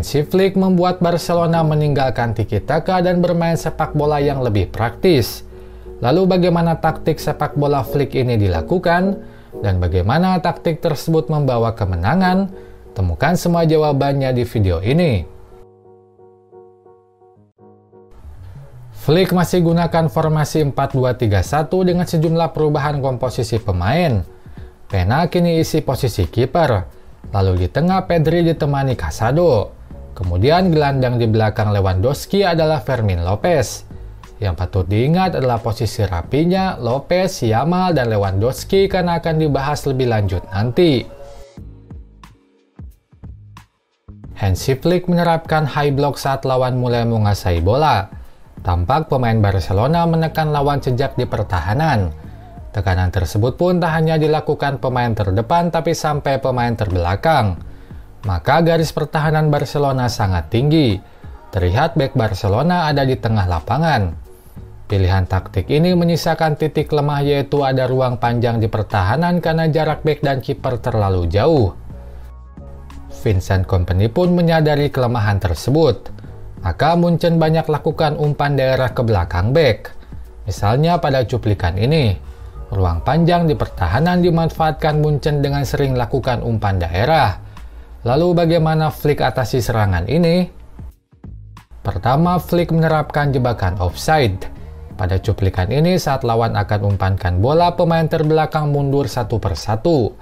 Hansi Flick membuat Barcelona meninggalkan tiki-taka dan bermain sepak bola yang lebih praktis. Lalu bagaimana taktik sepak bola Flick ini dilakukan, dan bagaimana taktik tersebut membawa kemenangan? Temukan semua jawabannya di video ini. Flick masih gunakan formasi 4-2-3-1 dengan sejumlah perubahan komposisi pemain. Pena kini isi posisi kiper. Lalu di tengah Pedri ditemani Casado. Kemudian gelandang di belakang Lewandowski adalah Fermin Lopez. Yang patut diingat adalah posisi Rapinya, Lopez, Yamal, dan Lewandowski karena akan dibahas lebih lanjut nanti. Hansi Flick menerapkan high block saat lawan mulai menguasai bola. Tampak pemain Barcelona menekan lawan sejak di pertahanan. Tekanan tersebut pun tak hanya dilakukan pemain terdepan tapi sampai pemain terbelakang. Maka garis pertahanan Barcelona sangat tinggi. Terlihat bek Barcelona ada di tengah lapangan. Pilihan taktik ini menyisakan titik lemah yaitu ada ruang panjang di pertahanan karena jarak bek dan kiper terlalu jauh. Vincent Kompany pun menyadari kelemahan tersebut. Maka Munchen banyak lakukan umpan daerah ke belakang bek. Misalnya pada cuplikan ini. Ruang panjang di pertahanan dimanfaatkan Munchen dengan sering lakukan umpan daerah. Lalu bagaimana Flick atasi serangan ini? Pertama, Flick menerapkan jebakan offside. Pada cuplikan ini saat lawan akan umpankan bola, pemain terbelakang mundur satu persatu.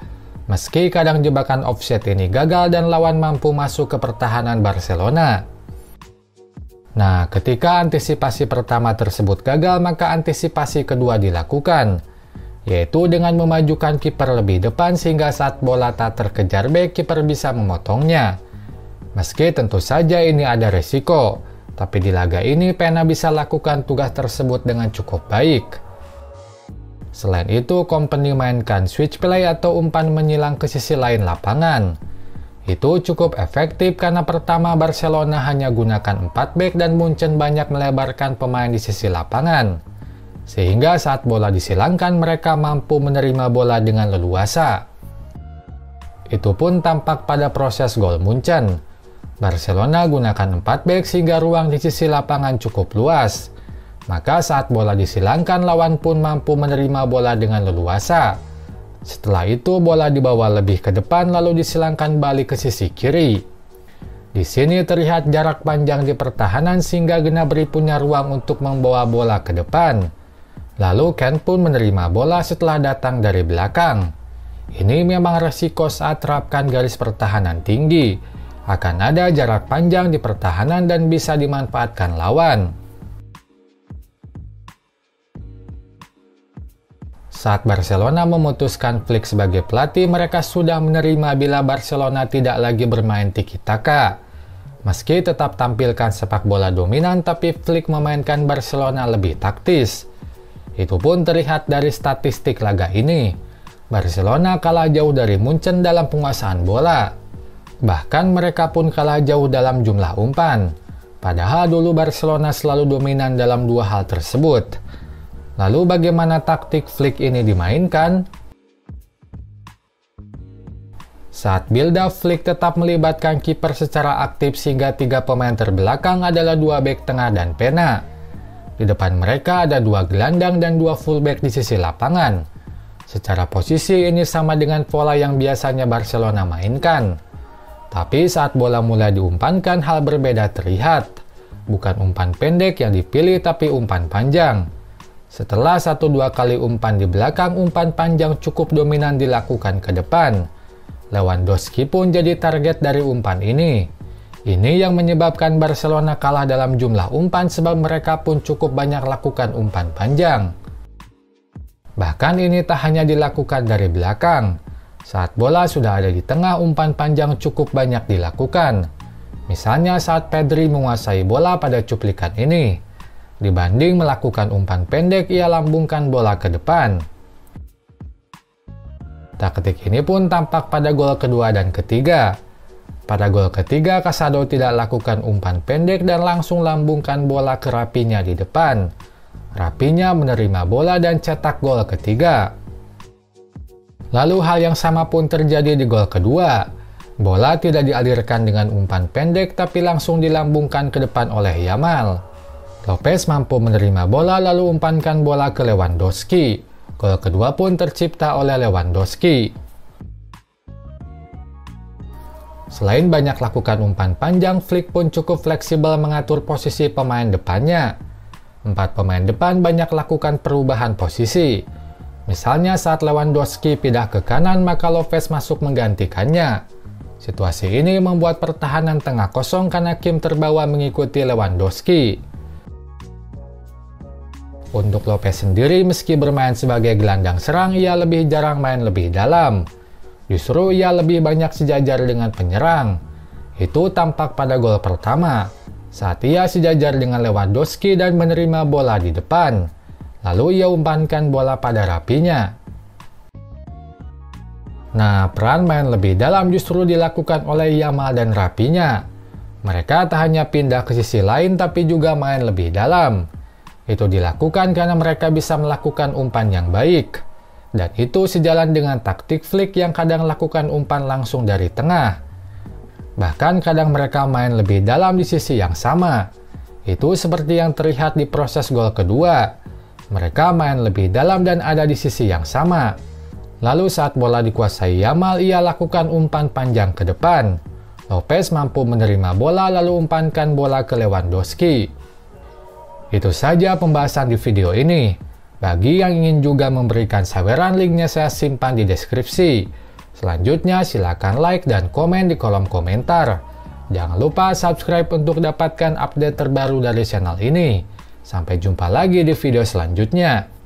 Meski kadang jebakan offside ini gagal dan lawan mampu masuk ke pertahanan Barcelona. Nah, ketika antisipasi pertama tersebut gagal, maka antisipasi kedua dilakukan. Yaitu dengan memajukan kiper lebih depan sehingga saat bola tak terkejar bek, kiper bisa memotongnya. Meski tentu saja ini ada resiko, tapi di laga ini Pena bisa lakukan tugas tersebut dengan cukup baik. Selain itu, Kompany mainkan switch play atau umpan menyilang ke sisi lain lapangan. Itu cukup efektif karena pertama Barcelona hanya gunakan 4 bek dan Munchen banyak melebarkan pemain di sisi lapangan. Sehingga saat bola disilangkan mereka mampu menerima bola dengan leluasa. Itu pun tampak pada proses gol Munchen. Barcelona gunakan 4 bek sehingga ruang di sisi lapangan cukup luas. Maka saat bola disilangkan lawan pun mampu menerima bola dengan leluasa. Setelah itu bola dibawa lebih ke depan lalu disilangkan balik ke sisi kiri. Di sini terlihat jarak panjang di pertahanan sehingga Gnabry punya ruang untuk membawa bola ke depan. Lalu Ken pun menerima bola setelah datang dari belakang. Ini memang resiko saat terapkan garis pertahanan tinggi. Akan ada jarak panjang di pertahanan dan bisa dimanfaatkan lawan. Saat Barcelona memutuskan Flick sebagai pelatih, mereka sudah menerima bila Barcelona tidak lagi bermain tiki-taka. Meski tetap tampilkan sepak bola dominan, tapi Flick memainkan Barcelona lebih taktis. Itu pun terlihat dari statistik laga ini. Barcelona kalah jauh dari Munchen dalam penguasaan bola. Bahkan mereka pun kalah jauh dalam jumlah umpan. Padahal dulu Barcelona selalu dominan dalam dua hal tersebut. Lalu bagaimana taktik Flick ini dimainkan? Saat build-up, Flick tetap melibatkan kiper secara aktif sehingga 3 pemain terbelakang adalah 2 bek tengah dan Pena. Di depan mereka ada 2 gelandang dan 2 fullback di sisi lapangan. Secara posisi ini sama dengan pola yang biasanya Barcelona mainkan. Tapi saat bola mulai diumpankan hal berbeda terlihat. Bukan umpan pendek yang dipilih tapi umpan panjang. Setelah 1-2 kali umpan di belakang, umpan panjang cukup dominan dilakukan ke depan. Lewandowski pun jadi target dari umpan ini. Ini yang menyebabkan Barcelona kalah dalam jumlah umpan sebab mereka pun cukup banyak lakukan umpan panjang. Bahkan ini tak hanya dilakukan dari belakang. Saat bola sudah ada di tengah, umpan panjang cukup banyak dilakukan. Misalnya saat Pedri menguasai bola pada cuplikan ini. Dibanding melakukan umpan pendek, ia lambungkan bola ke depan. Taktik ini pun tampak pada gol kedua dan ketiga. Pada gol ketiga, Casado tidak lakukan umpan pendek dan langsung lambungkan bola ke Rapinya di depan. Rapinya menerima bola dan cetak gol ketiga. Lalu hal yang sama pun terjadi di gol kedua. Bola tidak dialirkan dengan umpan pendek tapi langsung dilambungkan ke depan oleh Yamal. Lopez mampu menerima bola lalu umpankan bola ke Lewandowski. Gol kedua pun tercipta oleh Lewandowski. Selain banyak lakukan umpan panjang, Flick pun cukup fleksibel mengatur posisi pemain depannya. 4 pemain depan banyak lakukan perubahan posisi. Misalnya saat Lewandowski pindah ke kanan, maka Lopez masuk menggantikannya. Situasi ini membuat pertahanan tengah kosong karena Kim terbawa mengikuti Lewandowski. Untuk Lopez sendiri, meski bermain sebagai gelandang serang, ia lebih jarang main lebih dalam. Justru ia lebih banyak sejajar dengan penyerang. Itu tampak pada gol pertama, saat ia sejajar dengan Lewandowski dan menerima bola di depan. Lalu ia umpankan bola pada Rapinya. Nah, peran main lebih dalam justru dilakukan oleh Yamal dan Rapinya. Mereka tak hanya pindah ke sisi lain tapi juga main lebih dalam. Itu dilakukan karena mereka bisa melakukan umpan yang baik. Dan itu sejalan dengan taktik Flick yang kadang lakukan umpan langsung dari tengah. Bahkan kadang mereka main lebih dalam di sisi yang sama. Itu seperti yang terlihat di proses gol kedua. Mereka main lebih dalam dan ada di sisi yang sama. Lalu saat bola dikuasai Yamal, ia lakukan umpan panjang ke depan. Lopez mampu menerima bola lalu umpankan bola ke Lewandowski. Itu saja pembahasan di video ini. Bagi yang ingin juga memberikan saweran, linknya saya simpan di deskripsi. Selanjutnya silakan like dan komen di kolom komentar. Jangan lupa subscribe untuk dapatkan update terbaru dari channel ini. Sampai jumpa lagi di video selanjutnya.